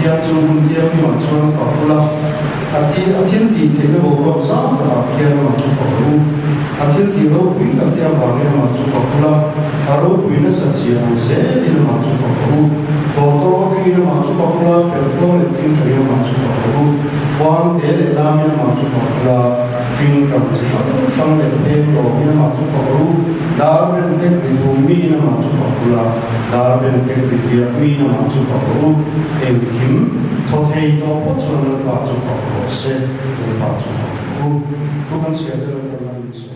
thiên chung thiên mi mà chuan phật la thiên tỷ thế cái bộ có sao là thiên mà chung phật lu thiên tỷ lâu quý tập thiên vàng cái mà chung phật la lâu quý nó sẽ chỉ là sẽ đi mà chung phật lu tổ quý nó mà chung phật la cái phong là thiên cái mà chung phật lu quang thế là làm mà chung phật la chuyên cầm chỉ phật sang là thêm tổ cái mà chung phật lu dar bên thế cái thùng mi mà chung phật la dar bên thế cái phiệt mi mà chung phật lu em kim thọ thầy đó phát xuất là bao chung phật lu sẽ là bao chung phật lu tôi cần sẽ là cái làm gì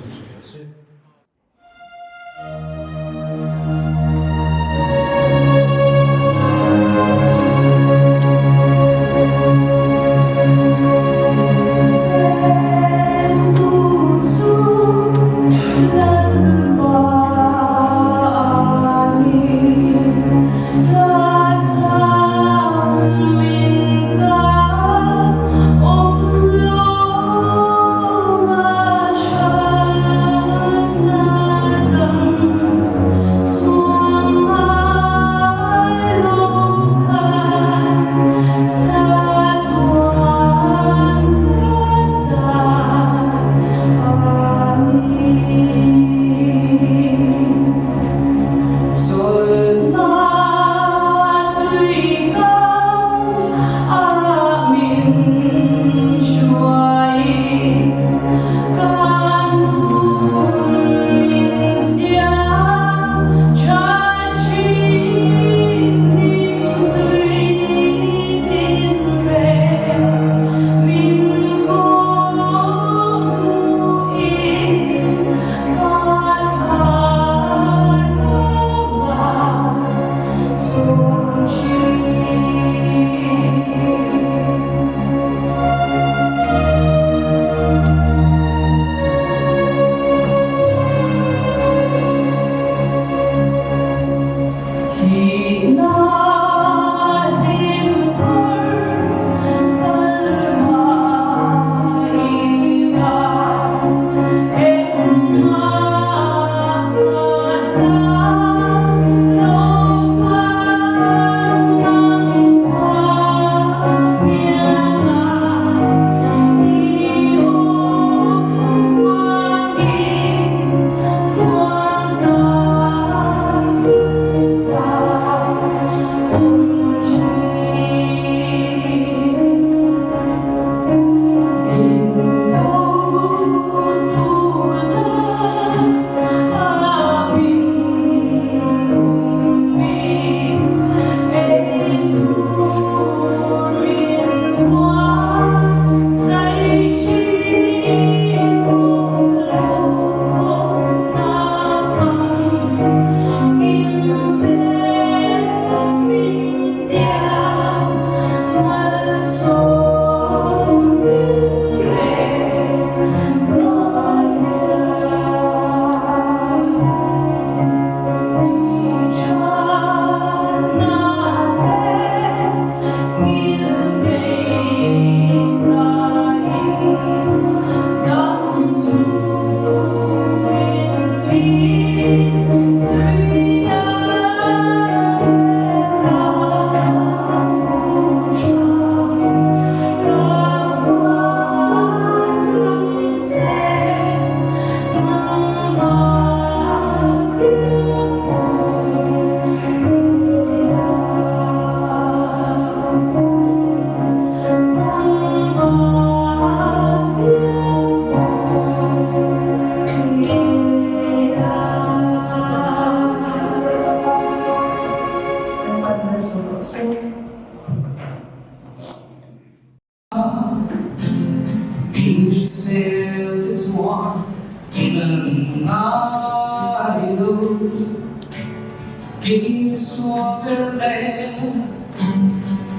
Khi xua bên lên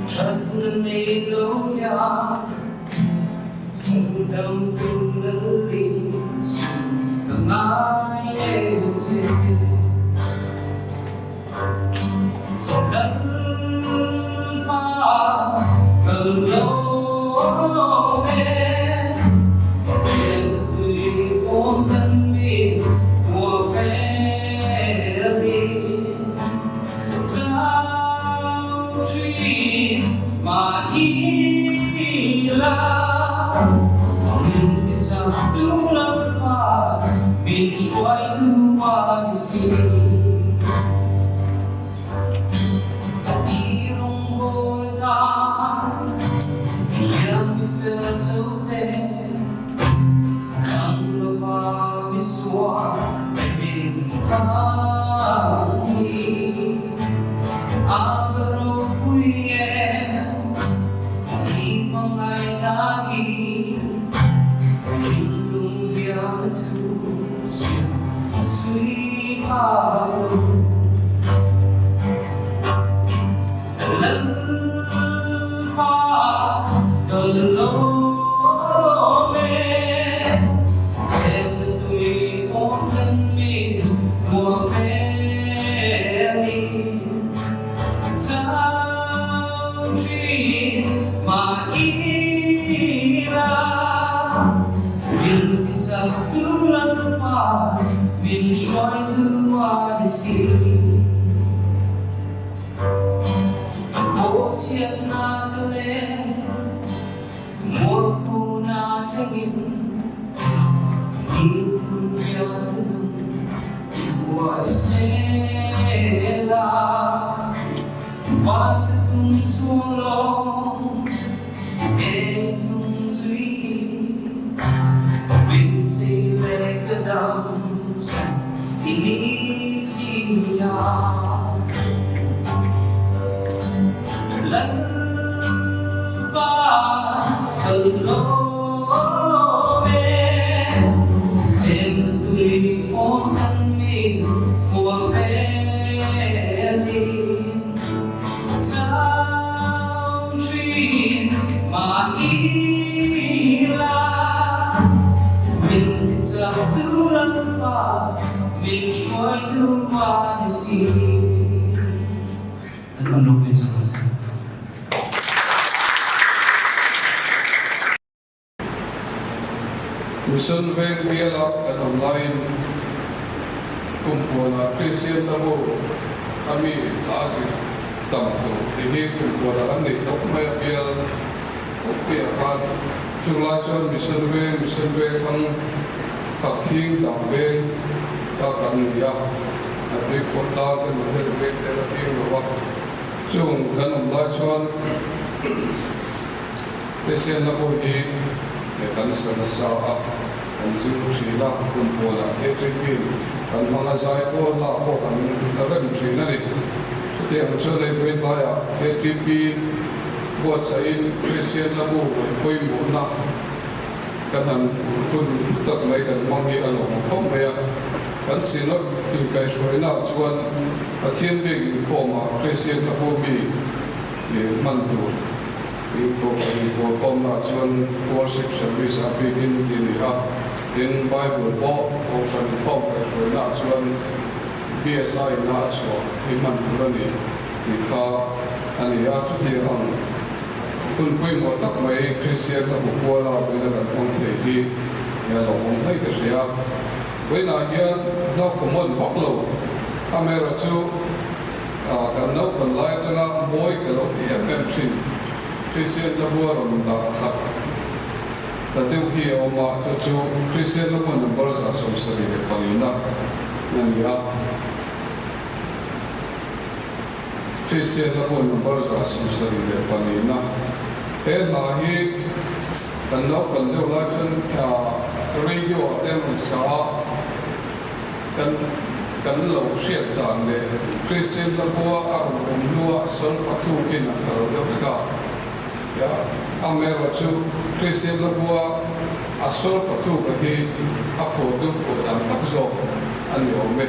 rất nên lâu ya chân đâm tu nâng ly xin cầm ai em thế đất ba cần lâu bên trên tùy phố tân biên mùa về try to understand. Irong bolda, yeah, we felt so dead. Ang lava miswa, min hangi, avro kuyen, ibang ay lagi, tinlong yang tusin, sweet halo. Mình try to understand. Một chiếc na lên, một bu na thengin, itung yatunum, buai sela, batatung sulong, enung zui, bin say lekadam, inisiya. Mình try to understand. Anh lúc bên sau đó. Mission ven biala kan online kumpona Christian namo kami lazim tamto tehe kumpona ane tok mai bial kopia khan chula chon mission ven sang thing dam ve ka kan ya ate kota kan ne ve te la pi wa chung kan online chon Christian namo hi kan sana sa kan zin chila kumpona HTP kan hana zai ko la ko kan ren china ni te ang chole pe ta ya HTP bo sai Christian la bo koi mo na kan han kun tak mai kan mangi alo kom me ya kan sinok in kai shoi na chuan a thien be ko ma Christian la bo bi man tu ko na chuan worship service a begin in in Bible bo ocean pop ka shoi na chuan BSI na chuan iman rani kha ani ya chu te ang kun pui mo tak mai Christian na ko la be na kan ong the hi ya lo ong hai ka sia we na hian lo ko mon vak lo amera chu kan no kan lai tana moi ka lo ti em chin Christian na buaron da thap ta deu hi oma chu Christian na mon number sa som sari de palina nania Christian na mon number sa som sari de palina e la hi kan no kan deu la chen radio dem sa kan lo siat dan le Christian na bua ar lua son fa thu kin na ro de ka ya amero chu Christian la bua asol fa thu ka hi a pho du pho dam tak zo an yo me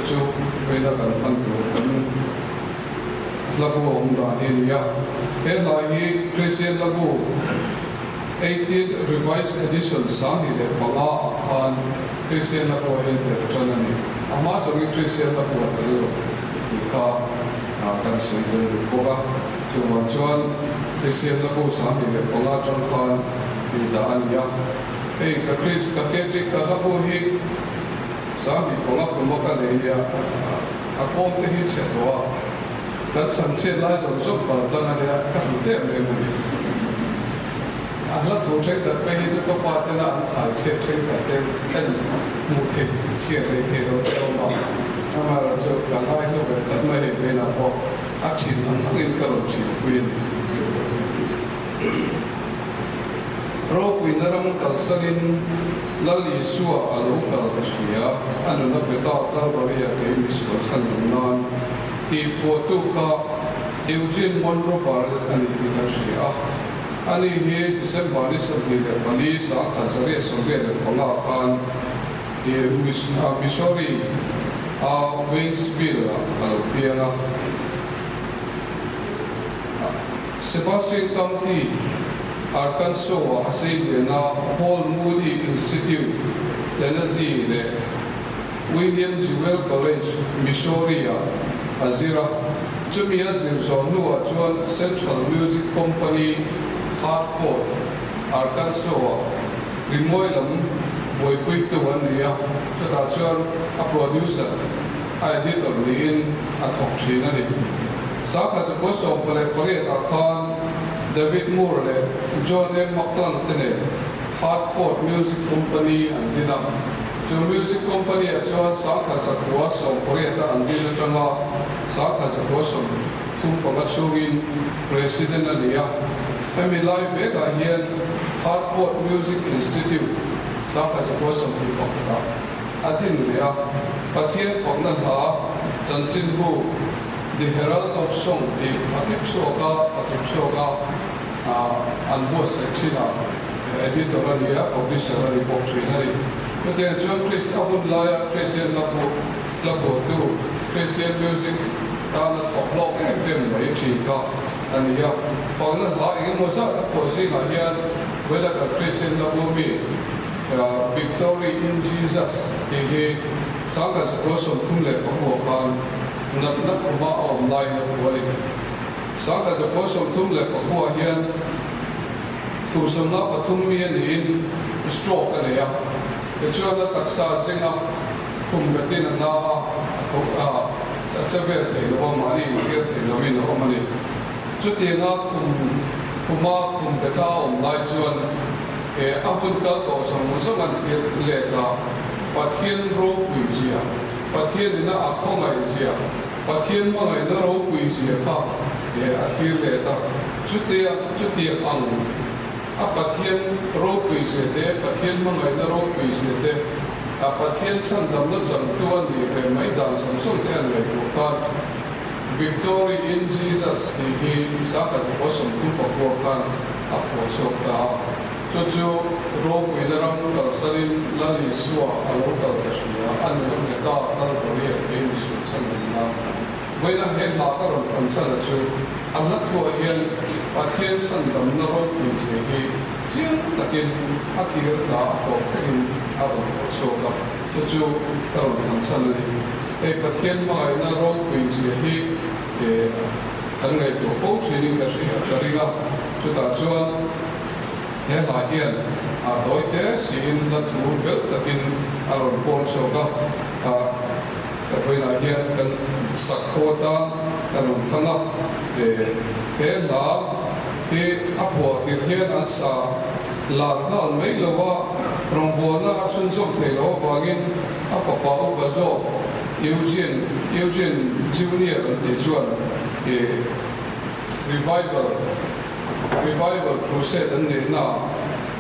chu pe na kan an tu kan la bua om da hin ya he la hi Christian la bu 18th revised edition sa ni le panga khan Christian la bua hin te chanani ama zongi Christian la bua te lo ka kan sui de boga chu wan chuan Christian na ko sa ni le panga chon khan ni da an ya ei ka Chris ka ke tik ka la ko hi sa ni panga ko mo ka le ya a ko te hi che do a kan san che lai zo zo pa zan na ya ka lu te me mo a la zo che da pe hi ko fa te na an thai che che ka te ten mu the chia le the lo te ma ama ra cho ka lai lo be chat mai he na po a chin ang in ka ro chi kuin ro kuin ram kal sanin lali suwa alo kal kashia anu na pe ta ta bariya ke mis ko san nan ti po tu ka Eugene Monroe par ani ti kashia ani he December ni sabni le pani sa khazare sobe le konga khan e Missouri Waynesville alo piana Sebastian County Arkansas Asylena Paul Moody Institute Tennessee le William Jewell College Missouri Azira Jumia Zirzonua Chuan Central Music Company Hartford Arkansas Rimoilam Boy Puituan Nia Tata Chuan a producer editor in a talk chinani Saka Zakoso Pale Pare Khan David Moore, John M. McClellan, Hartford Music Company and Dina. The music company at John Saka Zakwaso, Korea and Dina Tanga, Saka Zakwaso, Tumpagachugin, President Ania. Emi Live Vega here, Hartford Music Institute, Saka Zakwaso, Pukaka. Adinuya, but here from the law, Janjinbu. The Herald of Song, the Fatipchoga, and was actually editor here, publisher report trainer. But then John Chris Abun Laya, Christian Labo, do Christian music, down at top block and them by Chika, and here, for the law in Mozart, posing here, whether a Christian Labo be victory in Jesus, he Sagas Gossam Tule of Khan. Nak kuma online wali saka za kosong tumle pakua hian kusong na patumi in stroke ane ya kecuali na taksa singa kumbetin na atau cawe te lo mani dia te lo min lo mani cuti na kuma kumbeta online cuan abun kal kosong musuhan sih leka pathian ro puisia pathian na akongai sia pathian mangai na ro puisia ka asir leta cuti ang pathian ro puisia de pathian mangai na ro puisia de pathian chandam na changtuan ni fe maidan samsung te an le ka victory in Jesus hi saka ko som tu ko khan apho chokta Jojo ro widaram kal sarin lali suwa alo kal kashia anu ke da kal korea ke misu channa wena he la ka ron chanchala chu Allah thua hian pathian chandam na ro pi je hi jing takin atir da ko khin aro so ka jojo kal chanchala ni e pathian mai na ro pi je hi e kan ngai to fo training ka ria tariga chu ta chuan he la hian doi te sin la thu fel takin aron pon choka ka voina hian kan sakhota kan thanga he la he apua tir hian an sa lar hal mai lowa rongbona achun chok thelo wangin a fapa u bazo Eugene Junior te chuan revival crusade an na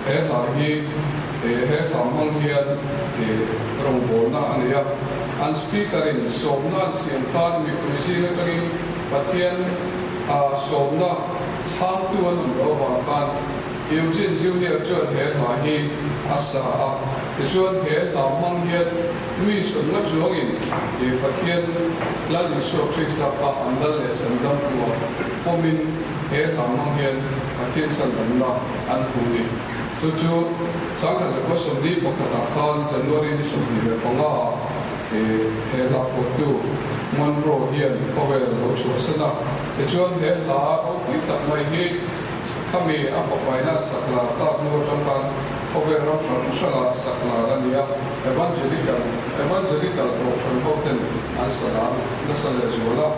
he la hi he la mang hian rongbona ania an speaker in somna sian khan mi kuisi na tangin pathian somna chang tu an lo wa khan Eugene Junior chuan he la hi asa a chuan he la mang hian mi somna chuangin pathian la ni so Krista kha andal le chandam tu pomin he la mang hian pathian chandam na an huni chu sangha ko somdi pakhata khan January ni somdi le ponga he la photo Monroe hian cover lo chu sana te chuan he la o pi tak mai hi kami afa paina sakla ta no tangkan cover option sala sakla rania evangelical option hoten an sala na sala zola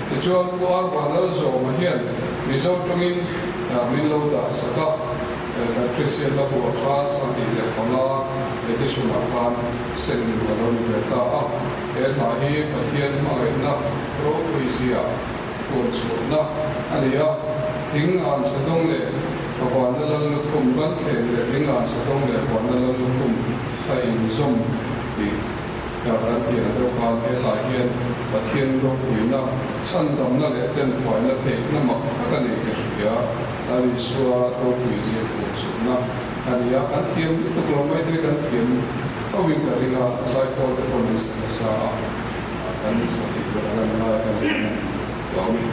te chuan ko ar panel zo ma hian mi zo tungin min lo da saka kan Christian la buat khan sandi le panga itu semua khan sen kalau kita lahi pathian mai na pro puisia pun sudah ania tinggal sedang le kawan dalam lukum kan le tinggal sedang le kawan dalam lukum hai zoom di yang dia ada khan dia lahian pathian pro puina san dom na le jen foi na the na mak ka ni ke ya ali suwa pro puisia pun sudah ania kan thiam tu kalau mai tu kan thiam tawin ka ringa sai ko te pon sa kan sa ti ko kan na kan sa yawi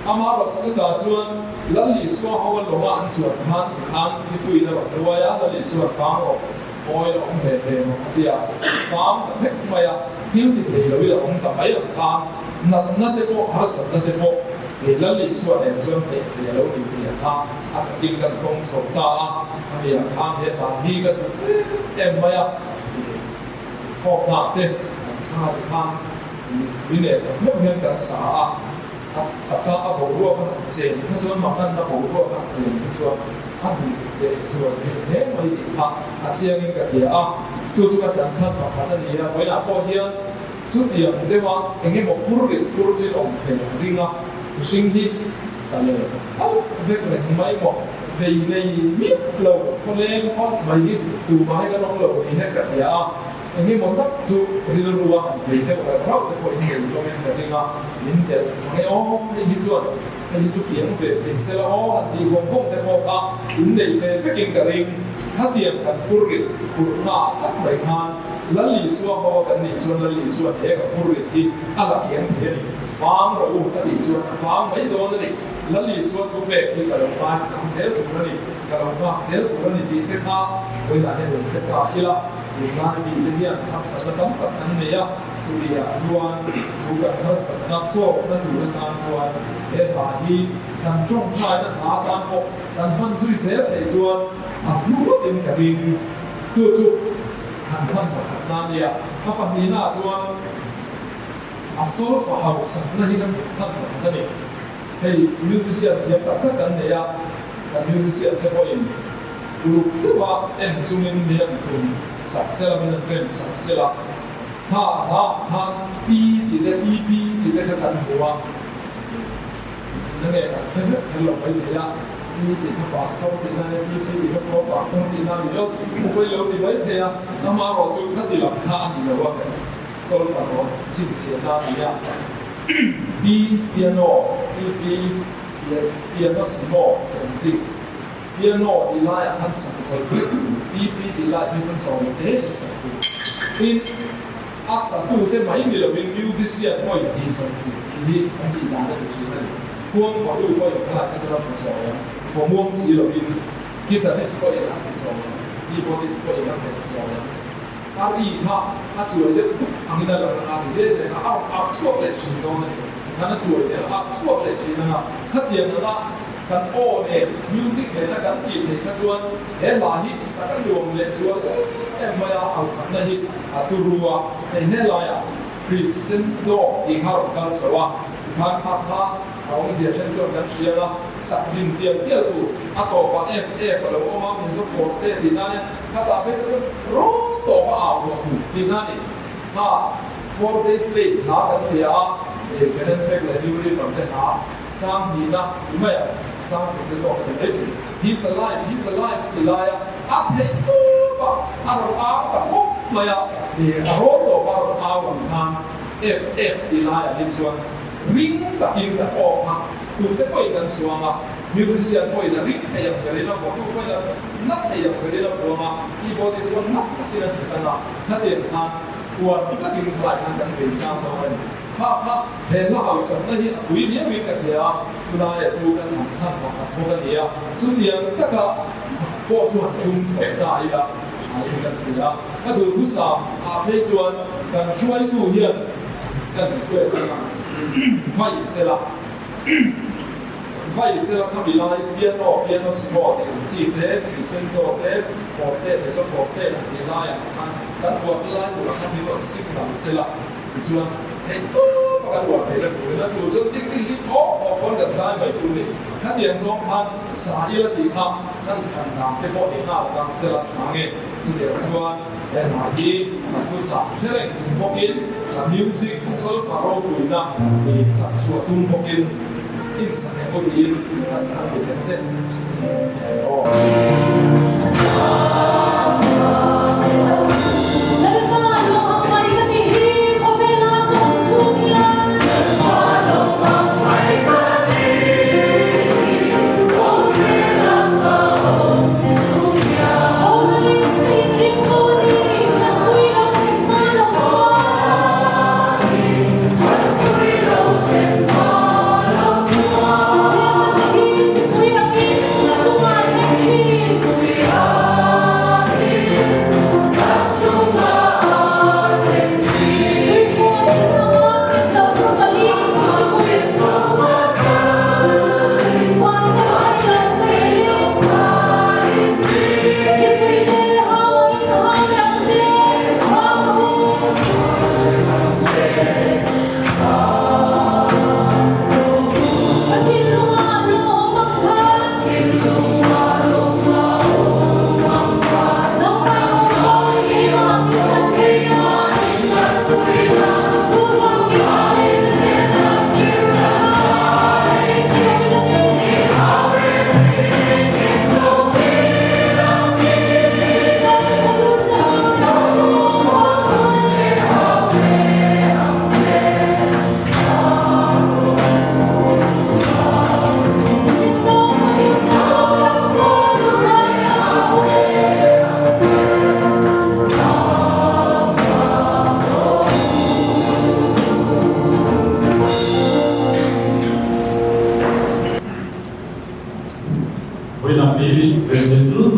amaro sudah cuan lalu suah awal loma ansuan kan itu ida dua ya lalu suah kang oil om bebe dia kang pek maya hiu di lalu ya om tak maya kang na deko harus na deko lalu suah yang cuan dia lalu di siapa atau tinggal kong sota dia kang dia lagi kan maya kok nak deh cari kang ini mungkin kan sah Apakah abu dua kan jen, kecuali makan abu dua kan jen, kecuali abu deh, kecuali ini mai dikah, acian ini kerja juga jangan makan ni ya, boleh apa dia, dia dewa, ini mau kurus om ringa, singhi, sale, vekre mai mau, vei mit lau, kolem mai tu mai kan lau ni kerja. Ini montak tu rilu ruang berita berapa tu ini dokumen dari India. Ini hijau, ini hijau kian bersela di Hongkong mereka ini berbeda kering hati yang kan purrit purna tak baikkan lalu suah bawa kan ini lalu suah dia kan purrit di agak kian kian bang ro u ta ti chuan bang mai do na ni la li suat ku pe ki ka lo pa chang zel tu na ni ka lo pa zel tu na ni ti te kha oi la he te ka ila ni na ni te hian ha sa ta tam tak an ne ya chu ri ya chuan chu ka ha sa na so na tu na tan chuan he la hi kan trong thai na ta tan ko kan han sui zel te chuan a lu tin ka rin chu kan san ko na ni ya ma pa ni na chuan asol fa ha sa na hi na san ko ta ni hey musician yang tak kan dia kan musician ke poin dulu tu wa em chunin ni nak tu saksela min kan saksela ha pi ti de ep ti de kan huwa nane ka hello pai ya ti ti ka pastor ti na ni ti ka ko pastor ti na ni yo ko lo ti bai the ya na ma ro chu khat ti la ha ni lo wa sol fa ro chin sia na ni ya B piano piano small 等级 piano 啲拉很神聖 VB 啲拉變成上嘅神聖 in 阿神都嘅買你入邊 musician 可以變成啲咁啲難嘅主題，光法都可以睇下嘅就係唔錯嘅，放光子入邊 guitar 係可以拉嘅錯嘅 keyboard 係可以拉嘅錯嘅。Hari ha acuai dia angina la hari dia na out swap le chin do ne kana cuai dia out swap le chin na khatian na kan o ne music ne na kan ti ne ka chuan he la hi sakan luang le chuan em ma ya au san na hi aturua he la ya crescendo di khar ka chawa ha ông sẽ chân cho các chị là sắp đình tiền tiền tu, à tổ và FF là ông mà mình giúp hỗ trợ thì na này, các bạn biết cái rồi tổ và ảo của tu thì na này, ha 4 days late, na cái thì để cái này phải là delivery from the na, trang thì na, đúng không ạ? Trang thì cái số cái đấy, he's alive thì là à thế tu và à rồi mà ya, thì rồi tổ và làm tham FF thì là hiện chuan ring ta in ta o ma tu te koi kan chuanga musician koi da ring thayam kare la ko koi la nat thayam kare la ko ma keyboard is one nat ti na kana na de than kuan ta king khai kan kan be cham do ren ha he la au sam na hi ui ni mi ka ya chu na ya chu kan san ko ka ni ya chu tiang ta ka ko chu kum che ta ila ai kan ya ka du tu sa a pe chuan kan shuai tu hian kan ko sa vai ser la camila piano small ti te crescendo te forte te so forte ni la ya kan buat la tu camila signal sela chuan he kan buat he la tu chu tik tik hip hop kon da sai mai tu ni kan yan so kan sa ila ti kha kan chan na te po ni na kan sela nge chu de chuan he na hi ma tu cha thereng chu po in music sol faro kuina ni saksua tum pokin in sa ko din kan kan den set Thank you.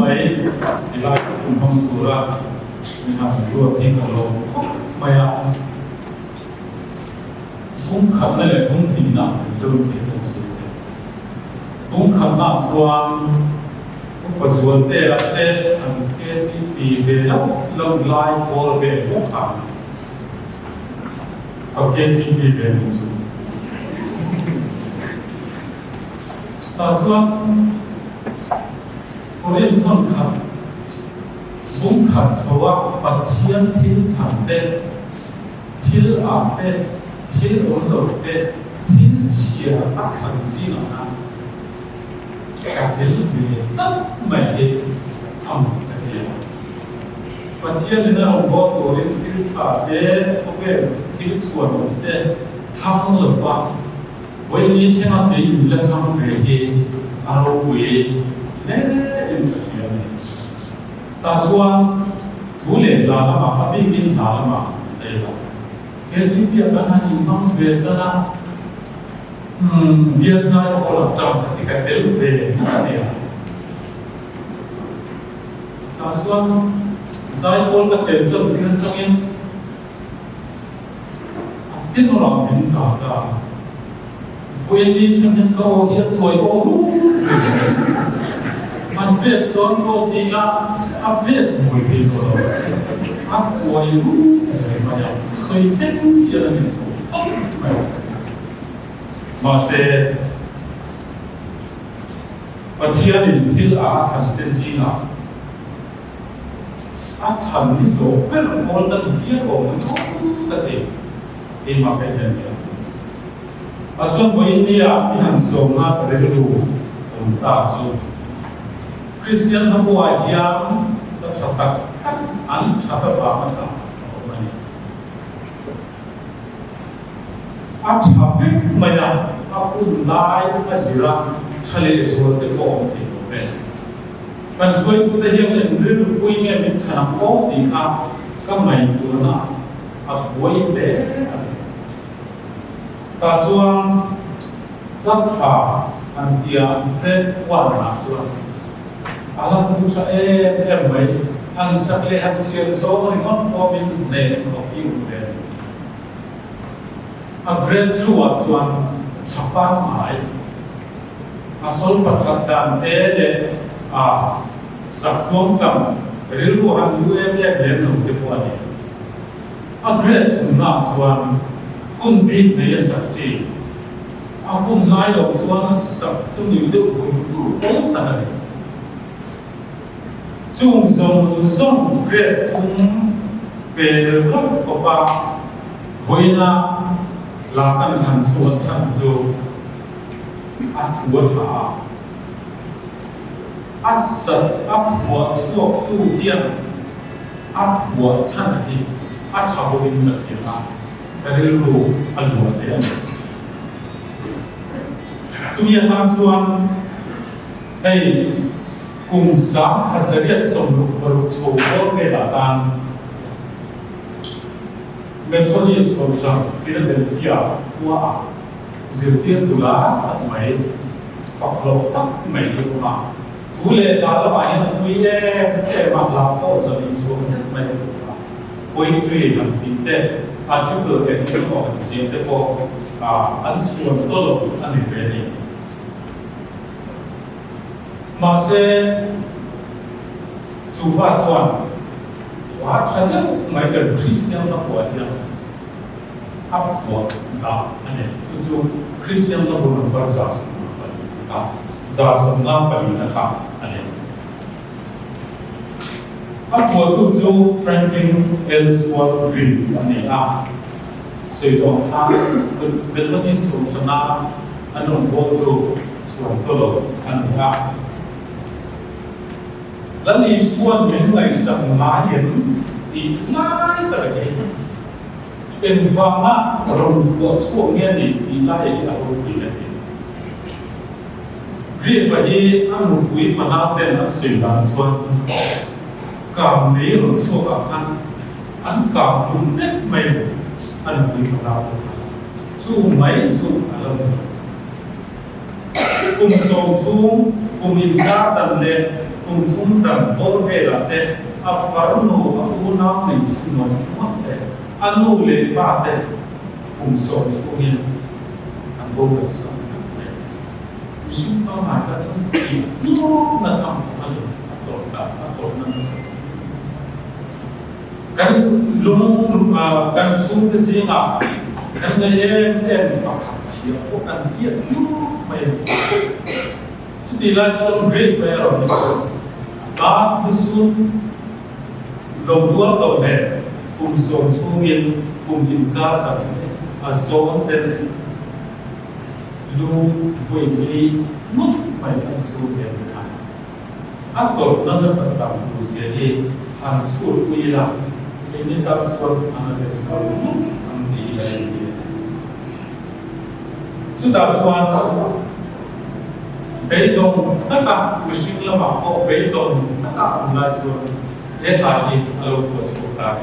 mấy thì lại cũng không đủ ra nhưng mà phải đua thì cả lô mày à cũng khẩn này là cũng hình nào thì đôi thì cũng sự cũng khẩn nào cho cũng có ruột tê là tê thằng kia thì về lâu lâu lại bỏ về cũng khẩn có kia thì về một chút ta cho có liên thông khẩn cũng khẩn số á bắt chiên thiên thằng tê thiên áp tê thiên ổn định tê thiên chia bắt thằng gì nữa cả đến về rất mày âm cái gì và thiên nên là ông bố tôi đến thiên phạt tê có về thiên xuân tê thăng lực quá với những thiên hạ tê là thăng về thì alo về nè em cái này ta cho thủ lệ là mà họ biết kinh là mà đây là cái thứ việc cái này mang về cho nó việc sai của là trong thì cái đều về cái này ta cho sai của cái đều trong thì trong em tiếng nó làm biến cả cả với đi trong những câu hiện tuổi ô anh biết con cô đi là anh biết mọi việc rồi anh tuổi rồi mà nhau suy thế kia là những thứ mà sẽ và thiên thì thành cái gì nào thành những đồ cái là một cái gì của mình cái gì thì mà cái này trong với India mình sống ở cái lũ ta so Christian nó mua hiếm nó chặt tắt ăn chặt tắt vào mặt cả áp chặt hết mày nào áp cũng lại cái gì ra chale rồi thì có thì có về mình suy tu thế hiện lên người được quy nghe mình khả năng có thì các mày tu nó áp quay để ta cho lắp phà anh tia hết quan là cho Allah tu cho em mấy anh sắc lệ anh xiên số thì ngon có mình nè có yêu nè anh great chùa cho anh chắp băng mãi asol phát thật đàn thế để sắc không cầm riêng của anh em lên nông nghiệp của anh great chúng ta cho anh kun biết này sắc chi aku ngai lo chuan sak chu ni de vun ong ta này chung zong great thung về lót của ba với na là căn thành chuan san chu thua thả sat thua chuộc tu thiên thua chân thì thao bình là gì ta cái lũ ăn lúa thế chúng ta làm chuan hay cùng sáng hazariat sông lục và lục châu có về là tan Methodist of Philadelphia qua diệt tiên tu lá mấy phật lộc tắc mấy điều mà thú lệ đã là bài là quý em mà làm có giờ mình chuông rất mấy quên truy làm tín tệ anh cứ cử đến những cái họ gì thế cô anh xuống tôi lộc anh về đi mà sẽ chủ phát chọn hóa chất mấy cái Christian nó của anh áp của ta anh ấy chú Christian nó muốn làm bao giờ ta giờ sống làm bao nhiêu ta anh ấy áp của chú Franklin Ellsworth Green anh ấy sử dụng Methodist Church anh ông vô trụ xuống tôi lộc anh ấy lần này xuân mình ngày sầm lá hiền thì lại tại cái bên vàng á rồng của xuân nghe thì lại là rồng gì đấy riêng vậy anh một quý phần nào tên là xuyên đàn xuân cảm mấy rồng xuân cả anh cảm hứng rất mềm anh quý phần nào chú mấy chú anh cùng sầu chú cùng in ra tận lên thum dan or vela te a farno a una ni sino te anu le pa te so in an bo ka sa sim pa ma ka chung ti no na tam ma to na sa kan lung kan sum te si nga kan em pa kha chi ko kan ti mai so the last great fair of this God this one lòng đua tàu hè cùng sống xuống yên cùng in ca tập a zone tên lu vui đi mất mày ăn xuống yên cả ăn tổ nó là sản phẩm của gì đi hàng xuống quy là ini dalam sebuah analis ăn đi đây sudah tuan bê tông tất cả của sinh là bảo hộ bê tông tất cả cũng là chuột hết tại đi alo của chúng ta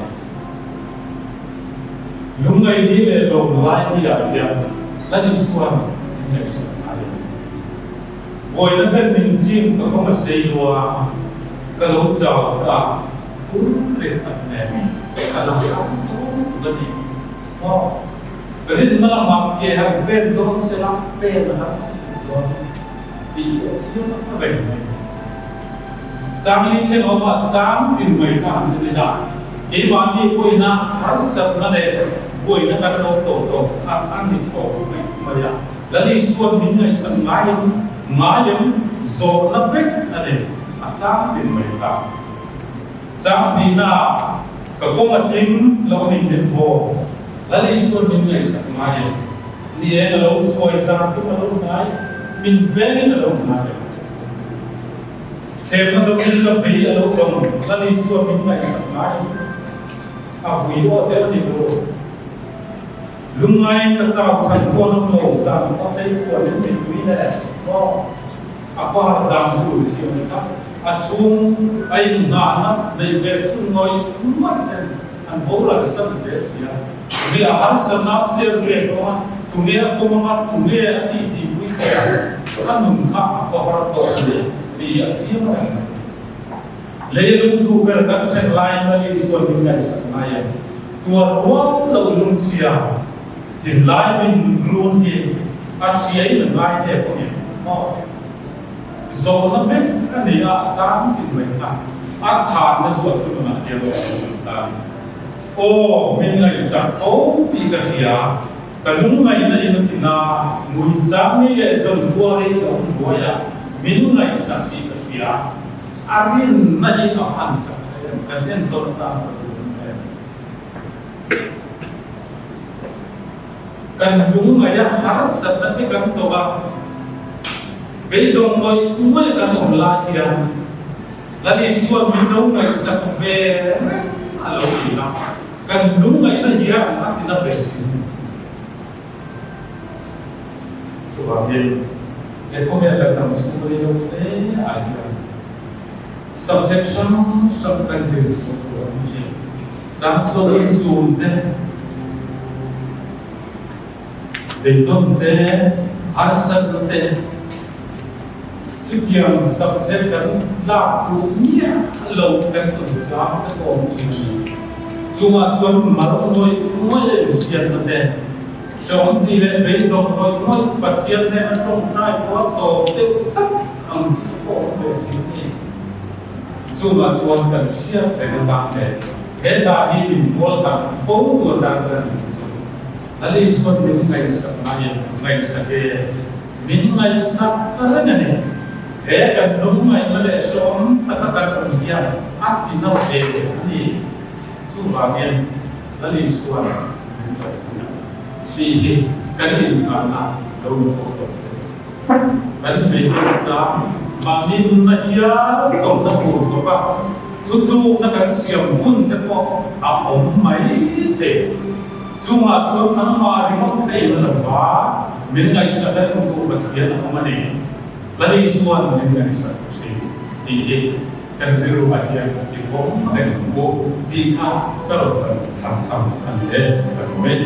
lúc này đi về lồng lại đi ở việt là đi xuân ngày sáng nay ngồi nó thân mình chim có một giây hoa cái lỗ giàu cả cũng để tập nè cái là cái gì cái này nó là mặc cái hàng bên đó sẽ làm bên là thì sẽ nó về trang lý trên ông ạ trang tìm mấy cái như thế nào cái bạn đi quay na hết sập nó này quay nó đặt tổ ăn đi chỗ vậy mà ya là đi xuân những ngày sắm mái rồi nó vết này trang tìm mấy cái trang đi na cái công việc chính là mình đến hồ là đi xuân những ngày sắm mái đi là lâu xuôi trang thì là lâu ngày mình về là lâu ngày xem nó đâu có bị là lâu đồng là đi xuân những ngày sắm mái vui quá thế này rồi lúc này các cháu sản con nó lẩu sản có thấy của những mình quý này nó qua đàm đủ chiều này các xuống anh ngã nó để về xuống ngồi mất anh bố là sân dễ gì vì hắn sân nó sẽ về đó tụi nghe cũng mà tụi nghe thì quý khỏe anh mừng khá có hoạt động thì chỉ là lấy lung thu về các sen line là đi xuân những ngày sắp này tua ruộng lâu lung chia thì lại mình luôn thì xí mình lại để có nhỉ rồi nó viết cái này sáng thì mình thằng chán nó chuột cho mình điều ta ô mình ngày sáng phố thì cái gì cái lúc này nó thì là mùi sáng này để dần tua đấy ông bố ya mình ngày sáng thì cái gì Arin na yung ahan sa kanyan torta kan yung ngaya haras sa dati kan to ba beidong moy kan umla hiyan lali suwan minong ngay sa kafe alo ila kan yung ngay na hiyan at tinabes so bagay ko may alam na gusto ko yung ayan subsection subconjunctions samsko sunte betonte arsante tikyang subsection la tu nia lo kan tu sa ta ko chi chunga chuan marong noi sian te som ti le beton noi pathian ne trong trai ko to te tak ang chi ko be chi Cuma kan siap dengan tangga, hendak ini boleh phone tu tangga itu. Lalu ispan mingai sebenarnya mingai sebagai mingai sekarang ni, kan mingai Malaysia takkan pergian hati nak ni cuma yang lalu ispan di kan ini kerana daun fokus. Kan begitu Mamin na hiya to na po ba tutu na kan siyam hun te po apom mai the chunga chon na ma ri mo kai na ba min ngai sa da tu ba thian na ma ne lani suan min ngai sa chi di kan ri ba hiya ti phong na ko di ka ka ro ta sam kan de ba me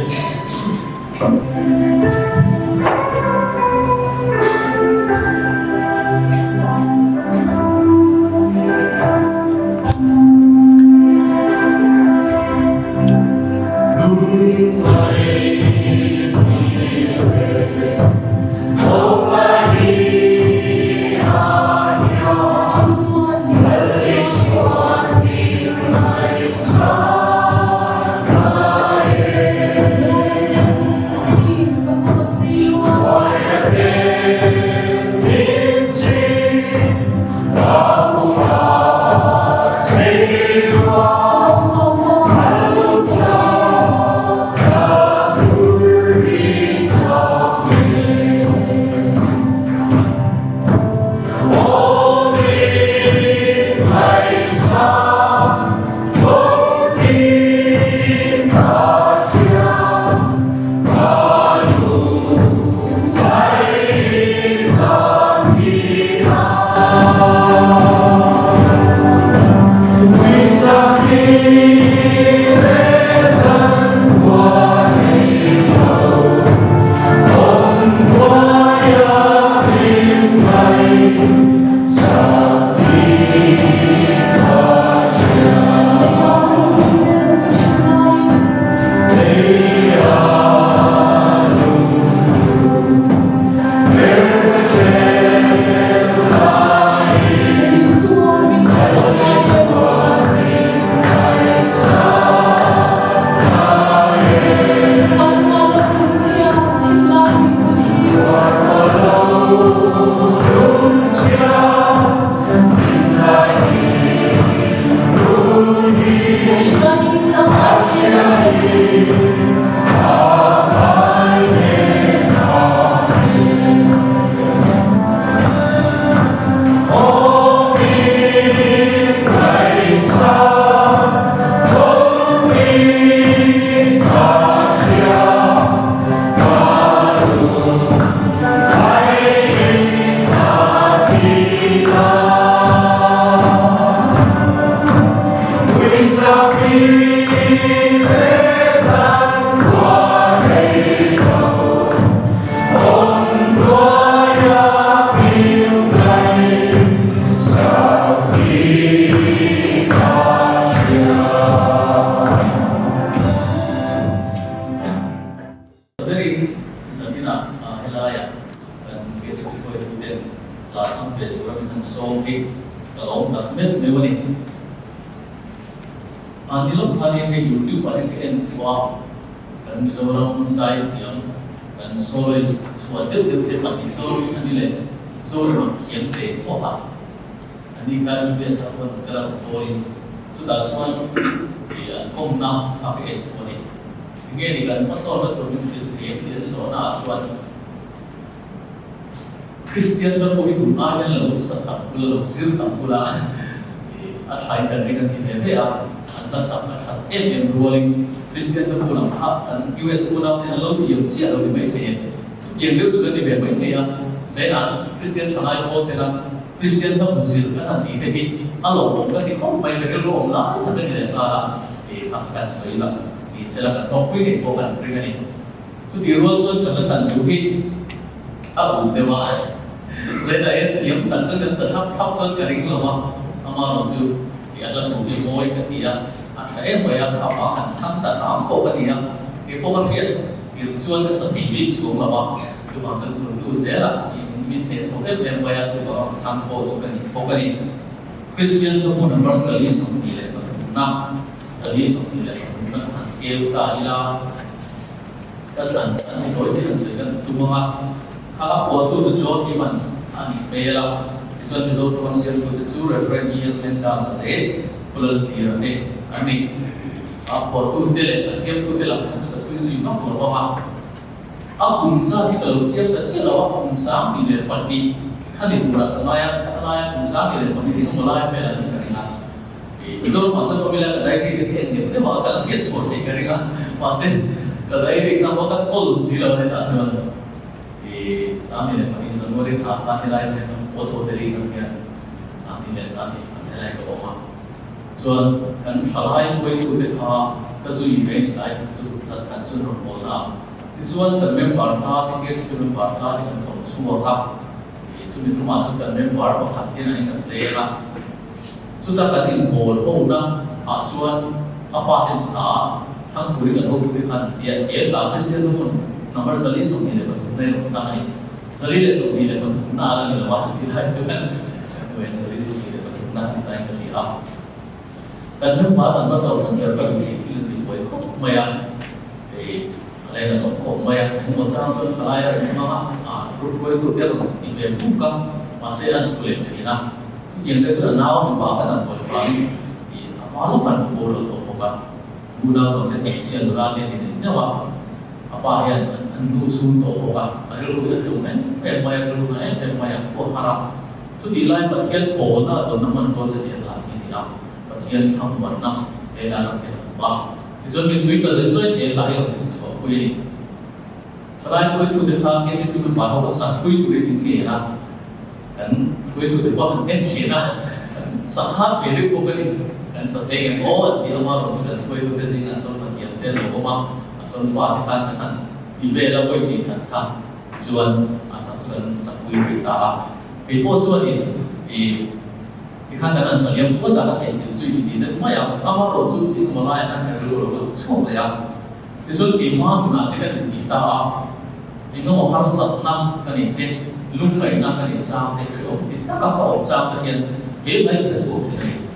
Christian kan ko itu ayan lalu setak lalu zirtam pula athai kan dengan timnya ya anda sama kan rolling Christian kan pulang kan US pulang yang lalu tiap cia lalu di mana yang dia juga di mana ya saya Christian sangat mau tenang Christian kan muzil kan nanti tapi kalau orang kan kau main dari luar lah tapi tidak akan sila silakan kau pergi kau kan pergi ni tu di luar tu kan sanjungi aku dewa saya dah tiap tanjung dan sedap kapal kering lama amal tu ya ada tu di moi ketia ada bayar kapahan hantar nampak kan dia kau kerja kirsuan ke setinggi cuma lama cuma sentuh dulu saya lah minta sampai bayar cuma tanpa cuma ni pokoknya Christian tu pun nomor sekali sampai le nah sekali sampai le macam kau tak ada kan itu itu sekarang tu mah kalau waktu tu jauh iman ani bela itu jauh tu masih ada tu referensi yang mendas ada pulau ini ani apa tu dele siap tu dele kan sudah sudah iman berapa aku mencari kalau siap kecil awak mencari di lepas di kan itu berat kemayan mencari di lepas di itu mulai bela ni keringat itu macam pemilihan kedai ni dia dia makan dia suruh keringat masih kedai ni kita makan kol sila ni tak semua सामने अपनी जरूरी थाफा दिलाई में तो पोसो दरी करके सामने दिलाई को ओमा जो kan thalai foi tu be kha ka zui be tai chu chat kan chu no mo na chuan kan member ta ke ke member ta ni kan thong chuwa ka chu ni tu ma chu kan member ba khat ke na kan le la chu ta kan in bol ho na a chuan apa hen ta thang puri kan ho puri khan ya el ta christian tu number zali so ni le ba ne ta ni zali le so ni le ba na ala ni la was ni hai chu kan when zali so ni le ba na ni ta ni a kan member an ba tau san ya ka ni ki ni boy ko mayaอะไรนะต้องผมมาอย่างทั้งหมดสร้างส่วนทลายอะไรมารูปไว้ตัวเดียวที่เป็นผู้กับมาเสียอันทุเรศสินะทุกอย่างได้ส่วนน้าวมีบาขนาดหมดไป Malah kan bodoh tu bukan guna untuk kesian berada di ni awak apa yang anu sun tu bukan ada lu kita tu kan maya lu kan maya ko harap tu di lain bagian bola tu naman ko jadi lagi dia bagian tham warna dalam kita bah itu min kita jadi lagi so kui selain kui tu dekat kita tu baru pasal kui tu ini lah kan kui tu dekat kan China sahat beri ko kan dan setengah di rumah masukkan kue itu kesini asal bagian dan rumah asal faham kan di bela kue ini kan jual asal jual sakui kita people jual ini ikan kanan saya pun tak ada yang jual ini dan maya amar rosul ini mulai akan kerja semua ya itu imam guna dengan kita ini mau harus senang kan ini lumai nak kan ini jam kita kau jam bagian baik result ini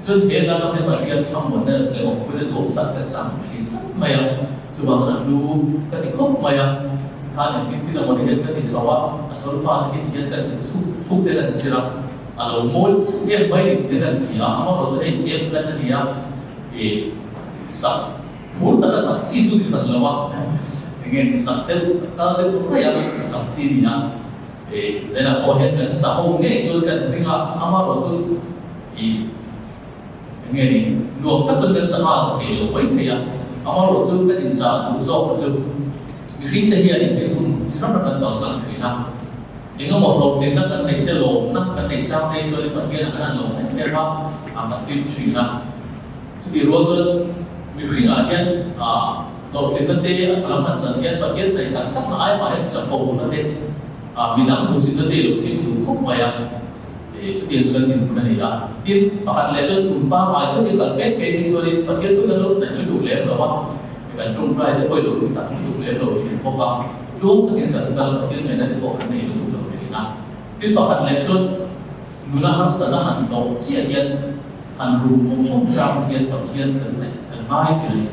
Jadi kita dapat bagian tambah dan kalau kita tu tak kesam sih, maya cuba sana dulu ketika maya kan kita nak melihat ketika sawah asal faham kita kan suku dengan sirap, kalau mul baik dengan dia, amal rosul flat dia sak pun tak saksi tu di dalam lawak, dengan sakte kalau dia bukan yang saksi dia, saya nak kohen kan sahung ni jualkan dengan amal rosul nghe đi luộc các dân dân xã hội thì lúc ấy thì ông nội dung cái tình trạng tự do của dân khi thể hiện cái cũng chỉ rất là cần tỏ rằng thủy năng thì có một đầu tiên nó cần để tên lộn nó cần để trao đây cho đến phần kia là cái đàn lộn này thêm không cần tuyên truyền năng thì rồi dân mình khi ở nhân đầu tiên vấn đề là làm phần dần nhân và thiết này cần tắt lại và hết chậm bầu nó thế mình đang một sự vấn đề đầu tiên cũng không phải Sekian juga tim ya. Tim bahkan legend kumpa mai itu kita pet jualin pakir tu kan lu dan itu level apa. Kan trung try itu boleh lu tak itu level sih. Pokok lu kan kalau pakir nggak ada pokok ni itu level sih. Nah, tim bahkan legend guna harus sanahan tau siayan rumah jam yang pakir kan mai sih.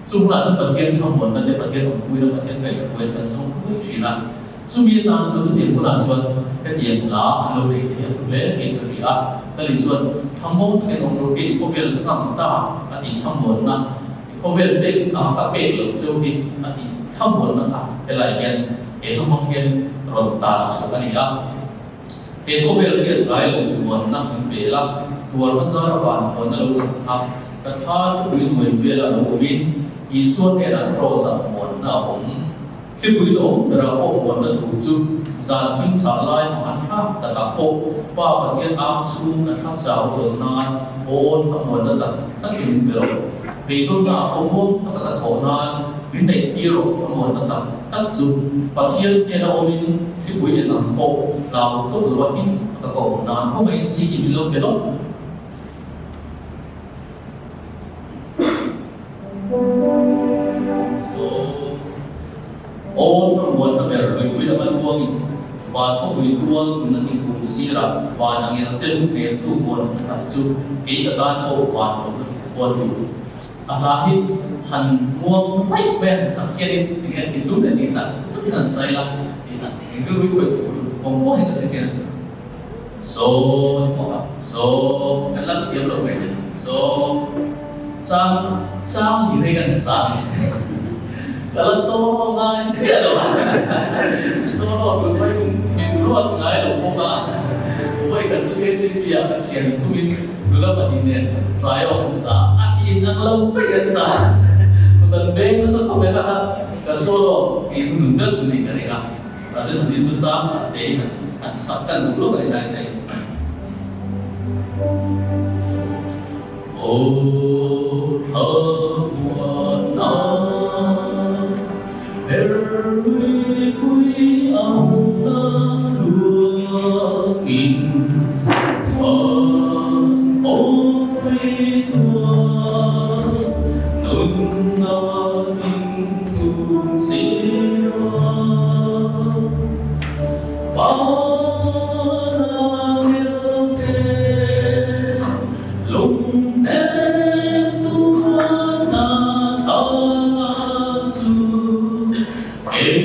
Semua tu pakir semua nanti pakir kuih pakir kayak kuih kan semua sih lah. Sumi tan so tu dia pula suat ketiak lah lo le dia le in kerja kali suat hammo dengan orang rokin kovel tu kan tak ati hammo na kovel dek tak pe lo jauhi ati hammo na kah elaian hammo yang rota suat ni ya kovel dia lai lo tuan na bela tuan mazar ban pon lo kah kata tu win bela lo win isuat era rosa mon na om khi quý lỗ đã có một lần thủ chung giàn thinh trả lại mà khác tất cả bộ và vật hiện áp xuống các khác giáo trở nan ôn thầm một lần tất cả những điều vì tôi đã ôm ôm tất cả thổ nan biến này yêu thầm một lần tất dụng vật hiện nên là ôm in khi quý hiện làm bộ làm tốt được loại in tất cả nan không ai chỉ vì lâu cái đó all from one another we will have one và có quý tuôn là tình huống xí ra và là nghe tên nghe tu buồn là chú kỹ cả tan ô và buồn đủ là hi hành muông mấy bên sắc kia đi nghe thì đúng là đi tận rất là sai lắm thì là cái người quý không có những cái kia so cái lắm chiếm được vậy so trang gì đây gần sai kalau solo ngai dia doa solo tu pai min ruat ngai lo buka pai kan suke tu dia kan kian tu min gula padine trial kan sa aki nang lo pai kan sa bukan beng masa kau mereka ka solo itu nundal suni mereka rasa sendiri tu sam sate kan sakkan dulu pada dari oh hawana Every quý ông ta luôn in phật ôi tua nâng ngơ in cùng xin phá ra yêu thế lúc em tu na ta Hãy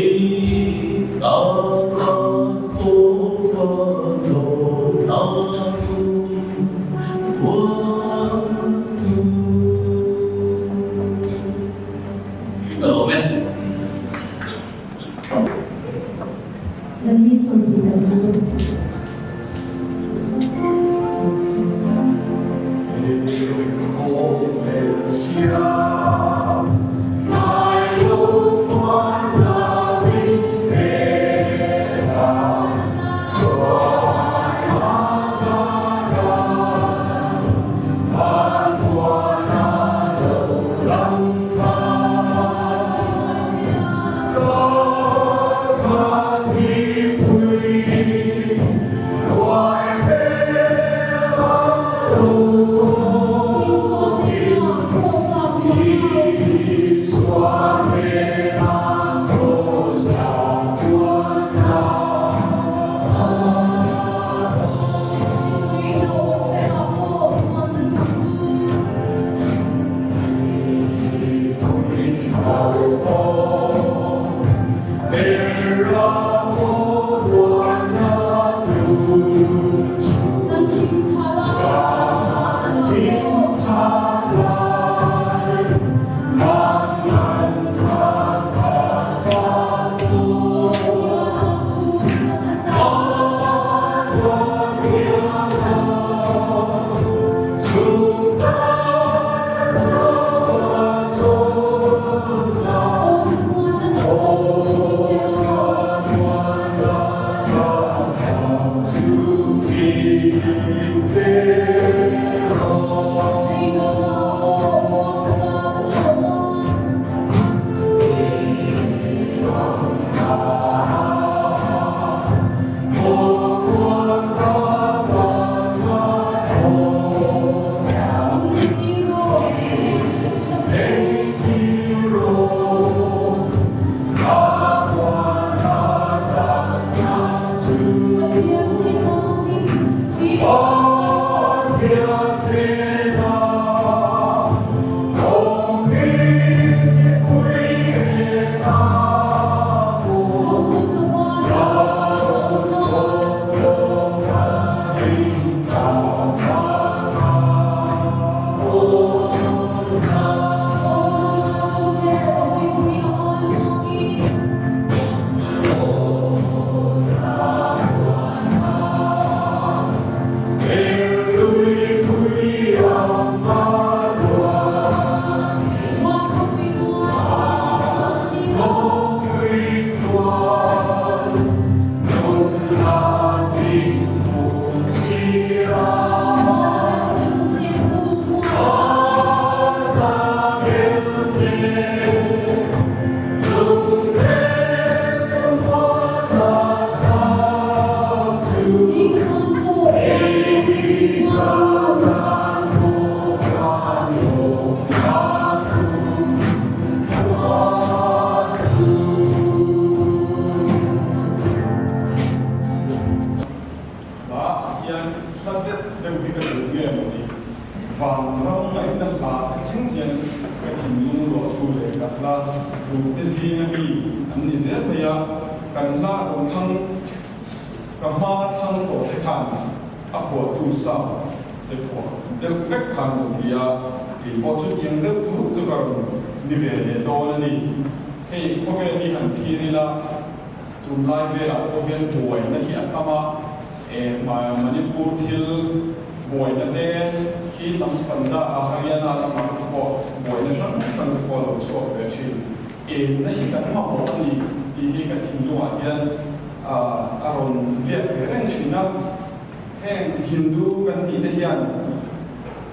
Hindu kan ti hian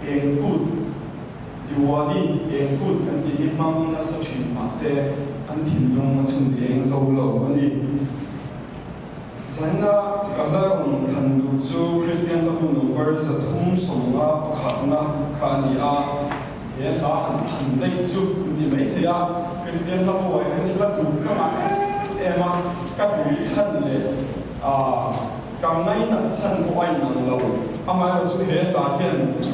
engkut diwali engkut kan ti himang na sa chin ma se an thindung chung eng zo lo ani zaina kala than du chu Christian ta nu ber sa thum songa pakhatna khani a he la han than dei chu ni mai thea Christian ta bo ai la tu ka ma ema ka tu chan le càng nay nặng chân của anh nặng lâu, ama là chú hết là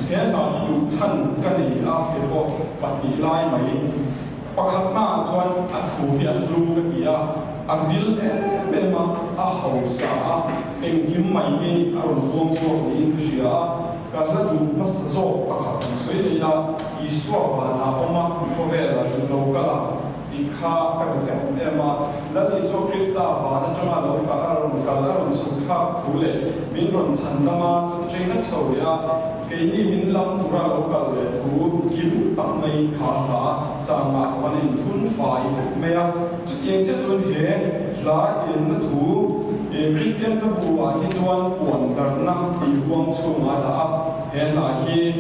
hiện là thì đủ chân cái này là cái bộ bát đi lại mấy, bác khát na chuan thủ hiện lưu cái gì à vil em mà hậu sa em kiếm mấy cái rồi công số in cái gì cái là đủ mất số bác khát suy nghĩ là Isua và na oma có vẻ là chú lâu cả là thì kha cái được em mà lần đi số Krista và nó trong đó cả aron sâu khá thú lệ mình còn chăn đam mà cho chơi nó sâu ya cái này mình làm tu ra lâu cả lệ thú kiếm tặng mày khá là chẳng mà quan hệ thun phải việc mẹ chút yên chết tuần hè là yên nó thú Christian nó bùa hi chuan quần dar na thì huang chung mà đã hẹn là hi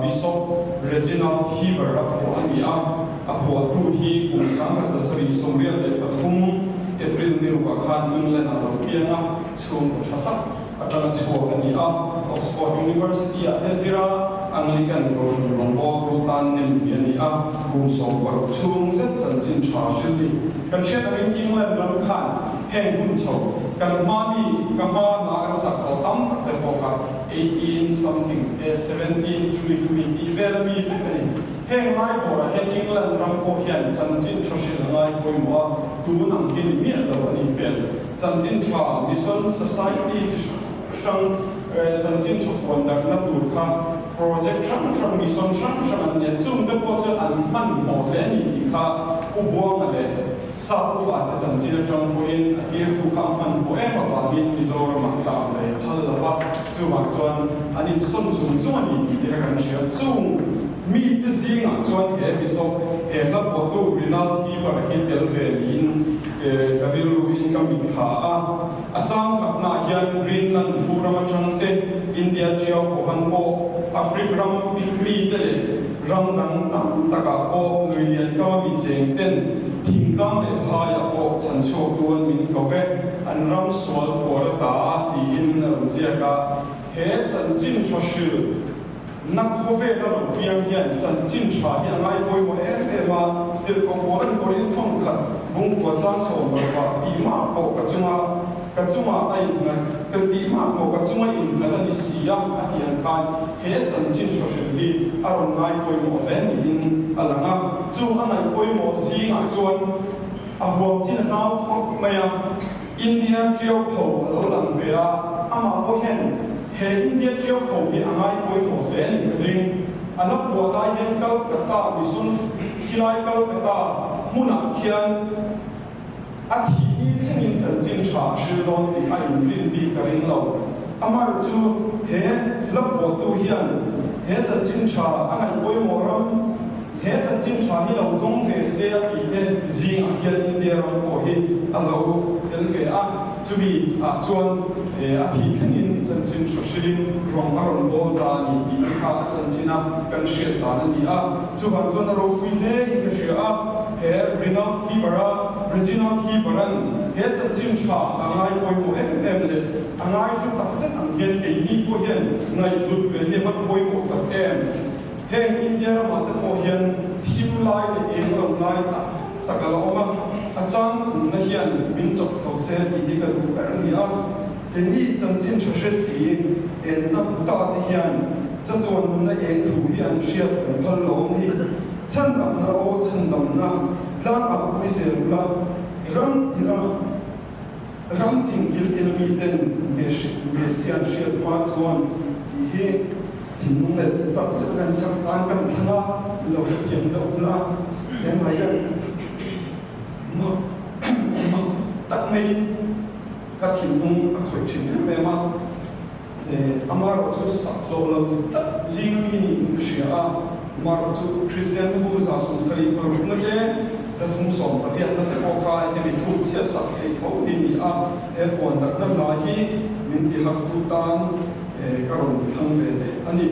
Bishop Reginald Heber đã phổ anh à phổ tu hi cùng sáng các sari sông riêng để tập trung April niu cả khan in lên đầu tiên á chung của chúng ta ở trong chỗ anh Oxford University ở Ezra Anglican Gospel Rombo Rutan nem anh cùng sống vào chung rất chân chính trả xử lý cần xét ở England làm khan hẹn hun chầu cần mami cần ma là cần sắc ở tắm tại bộ cả 18 something 17 chui committee về mi phải hẹn lại bộ là hẹn England làm cô hẹn chân chính cho sự lại coi mua tu nằm kinh miết đầu anh bên chân chính trả mission society chỉ sang chân chính cho quân đặc năng đủ khang project sang mission sang anh nhận chung cái bộ cho anh mang một cái gì thì khá u buông này sau đó là chân chính trong bộ in kia tu khang anh bộ em và mình Mizoram mặc chạm này hal là vắt chú mặc chuan anh in xuân chung anh thì cái cái chuyện chung mi cái gì ngã chuan cái episode là bộ tu Rinal Heber cái Elverin cái điều in cầm bị khá achang khắp na hiền Greenland Forum trong thế India chiao của Hàn Quốc Africa ram mi thế ram đằng tam tất cả bộ người liên cao mi chênh tên thỉnh cang để phá ya bộ chân số tuân mình có phép anh ram sual của ta thì in Russia cả hết chân chính cho sự nắp hồ phê đó là biang hiền chân chính trả hiện ngay bồi một em mà từ có bộ anh có đến thông khẩn bung của trang sổ và tí mà bộ cái chung mà anh cái tí mà bộ cái chung anh là đi xia anh hiện tại hết chân chính cho sự đi aron ngay bồi một em in alanga chung anh ngay bồi một gì ngã chuan huang chỉ là sao mày India triều khẩu lâu lần về mà có hẹn he India triều khẩu thì anh ai bồi một lên ring anh nó của ai hẹn câu cái ta bị xuân khi ai câu cái ta muốn ăn khian thì đi theo những chân chính trả sự đó thì anh viên bị cái ring lâu mà rồi chú he lấp bộ tu hiền he chân chính trả anh ai bồi một ram he chân chính trả hi lâu đông về xe thì thế gì anh hiền India ram phổ hi anh lâu đến về to be chuan thì theo những chân chính cho sự rong aron bol ta ni khá chân chính kan share ta ni chu van chuan ro phi le in cái share he Reginald Heber he chân chính cha angai koi mo em le angai lu tak set ang hian ke ni ko hian ngai lu ve he van koi mo tak em he India ma ta ko hian thim lai le em lo lai ta takala oma achang thum na hian min chok tho se hi ka du ka ni cái ni chân chính cho sự gì en nắp ta thì hiền chân chuan na en thu hiền siết phal lo ni chân đầm na o chân đầm na lan ap pui se la ram ting gil tin mi ten me sian siết ma chuan hi hin nung le tak se kan sak tan kan thanga lo se thiam do la yan hai yan ma tak mai các thiên cung khởi trình em mà thì amaro cho sắc lâu lâu tất riêng mình cái gì amaro cho Christian bu za sum sari par nó thế sẽ thung sòng và hiện nó thế có cái thì mình thung chia sắc hay thấu thì mình thế còn đặc năng là hi mình thì học tu tan cái lòng thăng về đấy anh đi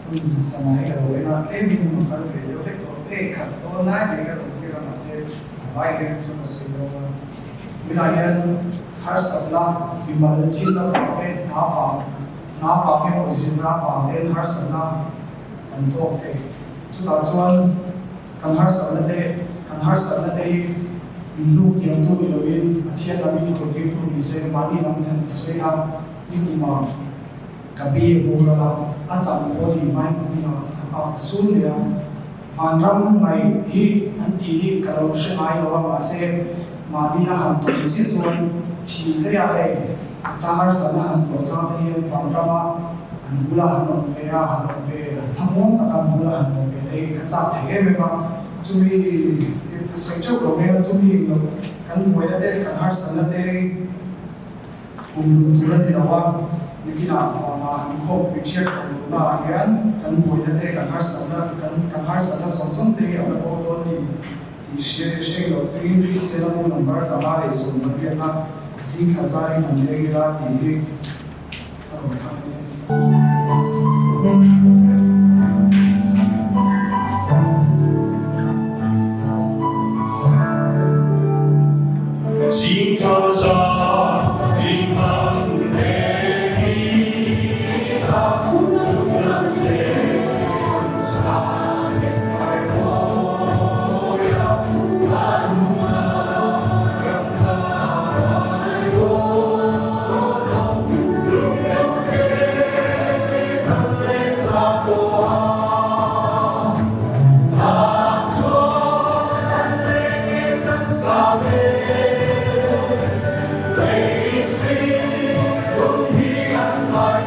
คุณสมัยเราเวลาเทมินมันก็เป็นเรื่องตัวเอกขัดตัวนั้นเองก็ต้องเสียมาเสียไปเรื่องส่วนสุดเราเวลาเรียนหาสัปดาห์บิมบัลจิตเราเป็นน้าฟังเป็นอุศิน้าฟังเป็นหาสัปดาห์กันตัวเองทุกท่านส่วนกันหาสัปดาห์มินลูกยังตัวมิลวินอาทิตย์ละมินตัวที่ตัวมิเซมานีลำเนี่ยสวยงามนี่กุมากระบี่บูรลาอาจารย์โอดีไม่มีนะกับสุนเนี่ยฟันรำไม่ฮีอันที่ฮีกระโดดเชนายระวังมาเซมานีนะหันตัวที่ส่วนชีเดียร์เลยอาจารย์สนะหันตัวจ้าที่ฟันรำอันบุลาหันลงไปหันลงไปทั้งหมดตะการบุลาหันลงไปเลยกระจายเทไม่มาจุมีส่วนเจ้าของแม่จุมีกันมวยนั่นเองกันหาสันนั่นเองกุมตุลันดีแล้วว่านี่กินอาหารมาหันคบวิเชียรกันน่าเรียนกันมวยนั่นเองกันหาสันนั่นกันหาสันนั่นสองเดียวแล้วก็ตอนนี้ที่เชื่อเราจุมีรีเซลล์มันบาร์ซามาเลยส่วนมันเรียนนะสิ่งที่จะให้มันเรียนได้ที่เราทำ心头上平安的你，他付出了最傻的爱我，要不他如何让他爱我？让不了给他来擦过。他说他泪更洒泪。Hãy subscribe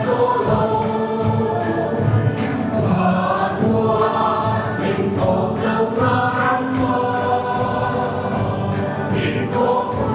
cho kênh Ghiền Mì Gõ để không bỏ lỡ